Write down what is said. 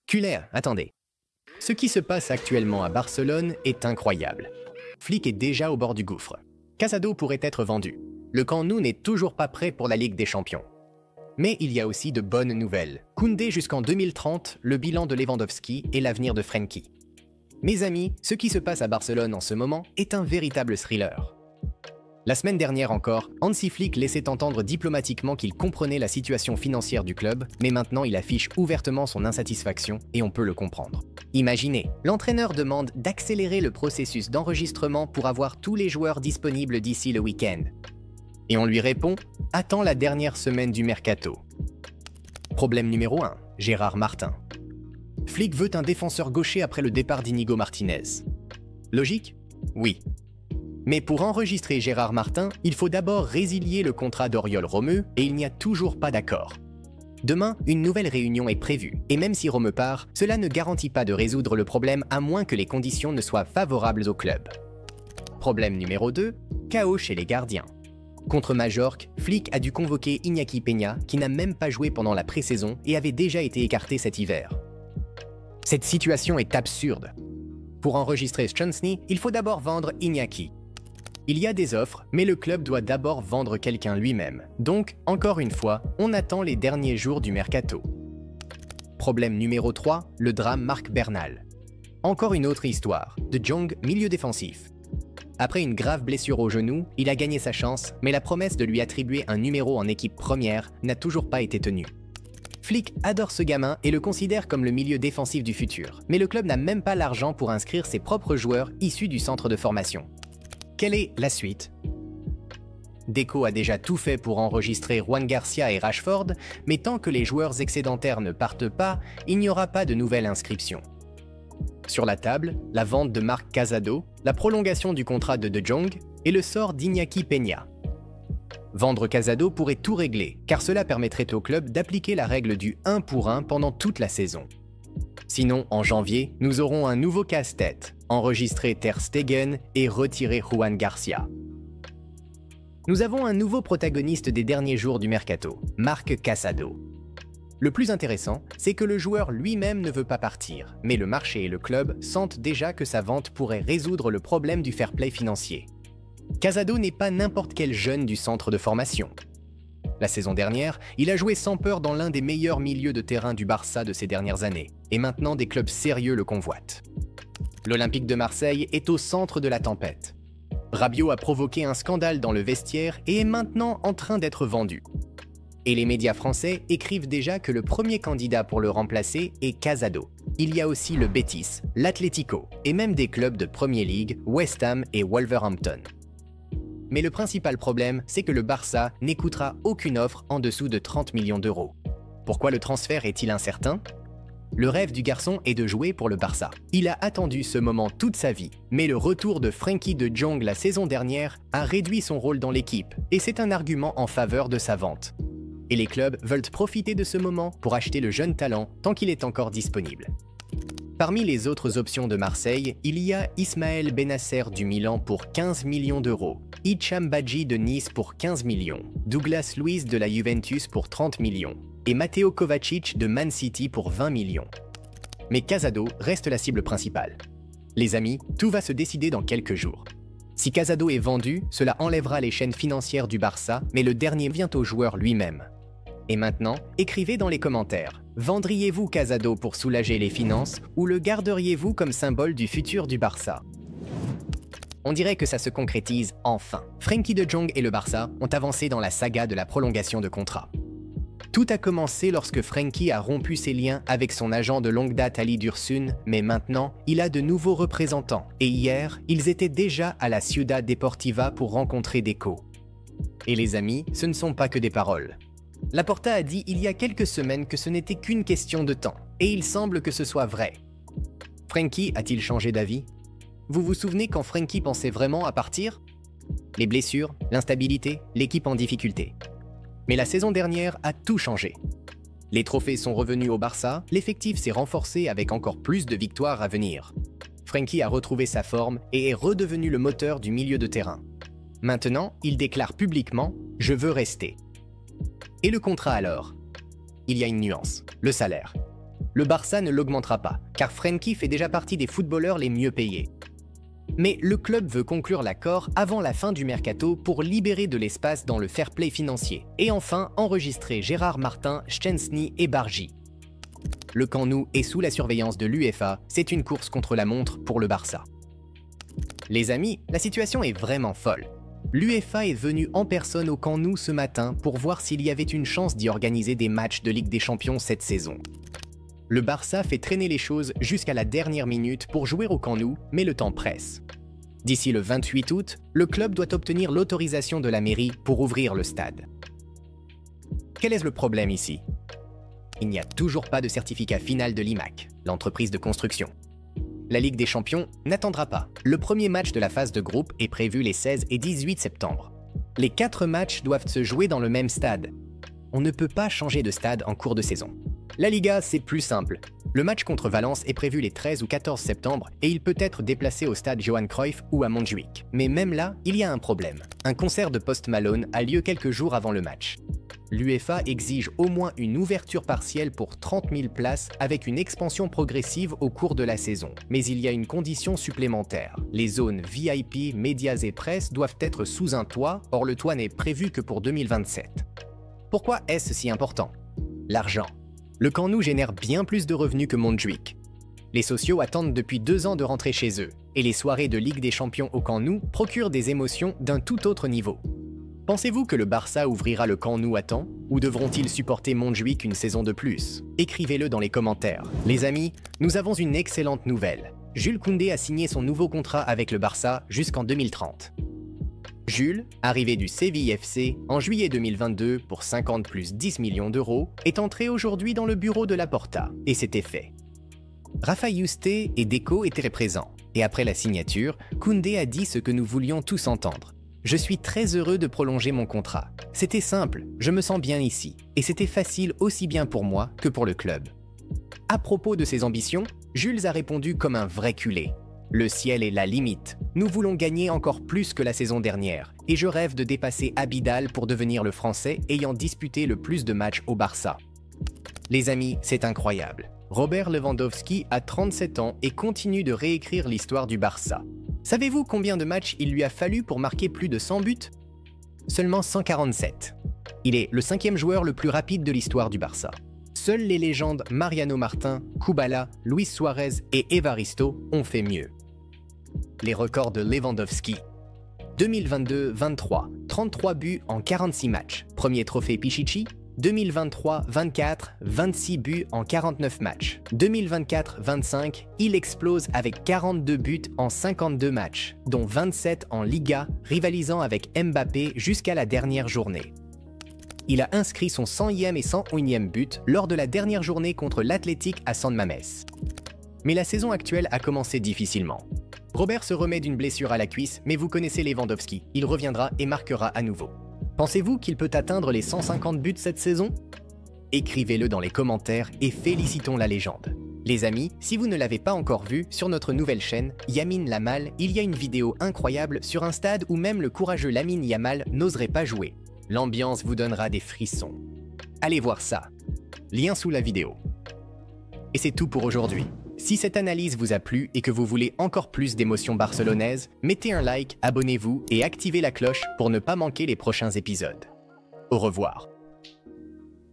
Culler, attendez. Ce qui se passe actuellement à Barcelone est incroyable. Flick est déjà au bord du gouffre. Casado pourrait être vendu. Le camp Nou n'est toujours pas prêt pour la Ligue des Champions. Mais il y a aussi de bonnes nouvelles. Koundé jusqu'en 2030, le bilan de Lewandowski et l'avenir de Frenkie. Mes amis, ce qui se passe à Barcelone en ce moment est un véritable thriller. La semaine dernière encore, Hansi Flick laissait entendre diplomatiquement qu'il comprenait la situation financière du club, mais maintenant il affiche ouvertement son insatisfaction et on peut le comprendre. Imaginez, l'entraîneur demande d'accélérer le processus d'enregistrement pour avoir tous les joueurs disponibles d'ici le week-end. Et on lui répond « Attends la dernière semaine du mercato ». Problème numéro 1, Gérard Martin. Flick veut un défenseur gaucher après le départ d'Inigo Martinez. Logique? Oui. Mais pour enregistrer Gérard Martin, il faut d'abord résilier le contrat d'Oriol Romeu et il n'y a toujours pas d'accord. Demain, une nouvelle réunion est prévue, et même si Romeu part, cela ne garantit pas de résoudre le problème à moins que les conditions ne soient favorables au club. Problème numéro 2, chaos chez les gardiens. Contre Majorque, Flick a dû convoquer Iñaki Peña, qui n'a même pas joué pendant la pré-saison et avait déjà été écarté cet hiver. Cette situation est absurde. Pour enregistrer Szczęsny, il faut d'abord vendre Iñaki. Il y a des offres, mais le club doit d'abord vendre quelqu'un lui-même. Donc, encore une fois, on attend les derniers jours du mercato. Problème numéro 3, le drame Marc Bernal. Encore une autre histoire, De Jong, milieu défensif. Après une grave blessure au genou, il a gagné sa chance, mais la promesse de lui attribuer un numéro en équipe première n'a toujours pas été tenue. Flick adore ce gamin et le considère comme le milieu défensif du futur, mais le club n'a même pas l'argent pour inscrire ses propres joueurs issus du centre de formation. Quelle est la suite? Deco a déjà tout fait pour enregistrer Juan Garcia et Rashford, mais tant que les joueurs excédentaires ne partent pas, il n'y aura pas de nouvelle inscription. Sur la table, la vente de Marc Casado, la prolongation du contrat de De Jong et le sort d'Iñaki Peña. Vendre Casado pourrait tout régler, car cela permettrait au club d'appliquer la règle du 1 pour 1 pendant toute la saison. Sinon, en janvier, nous aurons un nouveau casse-tête, enregistrer Ter Stegen et retirer Juan Garcia. Nous avons un nouveau protagoniste des derniers jours du mercato, Marc Casado. Le plus intéressant, c'est que le joueur lui-même ne veut pas partir, mais le marché et le club sentent déjà que sa vente pourrait résoudre le problème du fair play financier. Casado n'est pas n'importe quel jeune du centre de formation. La saison dernière, il a joué sans peur dans l'un des meilleurs milieux de terrain du Barça de ces dernières années, et maintenant des clubs sérieux le convoitent. L'Olympique de Marseille est au centre de la tempête. Rabiot a provoqué un scandale dans le vestiaire et est maintenant en train d'être vendu. Et les médias français écrivent déjà que le premier candidat pour le remplacer est Casado. Il y a aussi le Betis, l'Atlético et même des clubs de Premier League, West Ham et Wolverhampton. Mais le principal problème, c'est que le Barça n'écoutera aucune offre en dessous de 30 millions d'euros. Pourquoi le transfert est-il incertain? Le rêve du garçon est de jouer pour le Barça. Il a attendu ce moment toute sa vie, mais le retour de Frenkie de Jong la saison dernière a réduit son rôle dans l'équipe, et c'est un argument en faveur de sa vente. Et les clubs veulent profiter de ce moment pour acheter le jeune talent tant qu'il est encore disponible. Parmi les autres options de Marseille, il y a Ismaël Bennacer du Milan pour 15 millions d'euros, Hicham Badji de Nice pour 15 millions, Douglas Luiz de la Juventus pour 30 millions et Matteo Kovacic de Man City pour 20 millions. Mais Casado reste la cible principale. Les amis, tout va se décider dans quelques jours. Si Casado est vendu, cela enlèvera les chaînes financières du Barça, mais le dernier vient au joueur lui-même. Et maintenant, écrivez dans les commentaires. Vendriez-vous Casado pour soulager les finances ou le garderiez-vous comme symbole du futur du Barça? On dirait que ça se concrétise enfin. Frenkie de Jong et le Barça ont avancé dans la saga de la prolongation de contrat. Tout a commencé lorsque Frenkie a rompu ses liens avec son agent de longue date Ali Dursun, mais maintenant, il a de nouveaux représentants. Et hier, ils étaient déjà à la Ciudad Deportiva pour rencontrer Deco. Et les amis, ce ne sont pas que des paroles. Laporta a dit il y a quelques semaines que ce n'était qu'une question de temps, et il semble que ce soit vrai. Frenkie a-t-il changé d'avis? Vous vous souvenez quand Frenkie pensait vraiment à partir? Les blessures, l'instabilité, l'équipe en difficulté. Mais la saison dernière a tout changé. Les trophées sont revenus au Barça, l'effectif s'est renforcé avec encore plus de victoires à venir. Frenkie a retrouvé sa forme et est redevenu le moteur du milieu de terrain. Maintenant, il déclare publiquement « Je veux rester ». Et le contrat alors? Il y a une nuance, le salaire. Le Barça ne l'augmentera pas, car Frenkie fait déjà partie des footballeurs les mieux payés. Mais le club veut conclure l'accord avant la fin du mercato pour libérer de l'espace dans le fair play financier et enfin enregistrer Gérard Martin, Szczęsny et Bargi. Le Camp Nou est sous la surveillance de l'UEFA, c'est une course contre la montre pour le Barça. Les amis, la situation est vraiment folle. L'UEFA est venue en personne au Camp Nou ce matin pour voir s'il y avait une chance d'y organiser des matchs de Ligue des Champions cette saison. Le Barça fait traîner les choses jusqu'à la dernière minute pour jouer au Camp Nou, mais le temps presse. D'ici le 28 août, le club doit obtenir l'autorisation de la mairie pour ouvrir le stade. Quel est le problème ici? Il n'y a toujours pas de certificat final de l'IMAC, l'entreprise de construction. La Ligue des Champions n'attendra pas. Le premier match de la phase de groupe est prévu les 16 et 18 septembre. Les 4 matchs doivent se jouer dans le même stade. On ne peut pas changer de stade en cours de saison. La Liga, c'est plus simple. Le match contre Valence est prévu les 13 ou 14 septembre et il peut être déplacé au stade Johan Cruyff ou à Montjuïc. Mais même là, il y a un problème. Un concert de Post Malone a lieu quelques jours avant le match. L'UEFA exige au moins une ouverture partielle pour 30 000 places avec une expansion progressive au cours de la saison. Mais il y a une condition supplémentaire. Les zones VIP, médias et presse doivent être sous un toit, or le toit n'est prévu que pour 2027. Pourquoi est-ce si important? L'argent. Le Camp Nou génère bien plus de revenus que Montjuïc. Les socios attendent depuis 2 ans de rentrer chez eux, et les soirées de Ligue des Champions au Camp Nou procurent des émotions d'un tout autre niveau. Pensez-vous que le Barça ouvrira le Camp Nou à temps, ou devront-ils supporter Montjuïc une saison de plus? Écrivez-le dans les commentaires. Les amis, nous avons une excellente nouvelle. Jules Koundé a signé son nouveau contrat avec le Barça jusqu'en 2030. Jules, arrivé du Séville FC en juillet 2022 pour 50 plus 10 millions d'euros, est entré aujourd'hui dans le bureau de Laporta, et c'était fait. Rafa Yuste et Deco étaient présents, et après la signature, Koundé a dit ce que nous voulions tous entendre. Je suis très heureux de prolonger mon contrat. C'était simple, je me sens bien ici, et c'était facile aussi bien pour moi que pour le club. À propos de ses ambitions, Jules a répondu comme un vrai culé. Le ciel est la limite. Nous voulons gagner encore plus que la saison dernière, et je rêve de dépasser Abidal pour devenir le Français ayant disputé le plus de matchs au Barça. Les amis, c'est incroyable. Robert Lewandowski a 37 ans et continue de réécrire l'histoire du Barça. Savez-vous combien de matchs il lui a fallu pour marquer plus de 100 buts? Seulement 147. Il est le 5e joueur le plus rapide de l'histoire du Barça. Seules les légendes Mariano Martin, Kubala, Luis Suarez et Evaristo ont fait mieux. Les records de Lewandowski. 2022-23, 33 buts en 46 matchs. Premier trophée Pichichi. 2023-24, 26 buts en 49 matchs. 2024-25, il explose avec 42 buts en 52 matchs, dont 27 en Liga, rivalisant avec Mbappé jusqu'à la dernière journée. Il a inscrit son 100e et 101e but lors de la dernière journée contre l'Athletic à San Mamés. Mais la saison actuelle a commencé difficilement. Robert se remet d'une blessure à la cuisse, mais vous connaissez Lewandowski, il reviendra et marquera à nouveau. Pensez-vous qu'il peut atteindre les 150 buts cette saison? Écrivez-le dans les commentaires et félicitons la légende. Les amis, si vous ne l'avez pas encore vu, sur notre nouvelle chaîne, Yamin Lamal, il y a une vidéo incroyable sur un stade où même le courageux Lamine Yamal n'oserait pas jouer. L'ambiance vous donnera des frissons. Allez voir ça. Lien sous la vidéo. Et c'est tout pour aujourd'hui. Si cette analyse vous a plu et que vous voulez encore plus d'émotions barcelonaises, mettez un like, abonnez-vous et activez la cloche pour ne pas manquer les prochains épisodes. Au revoir.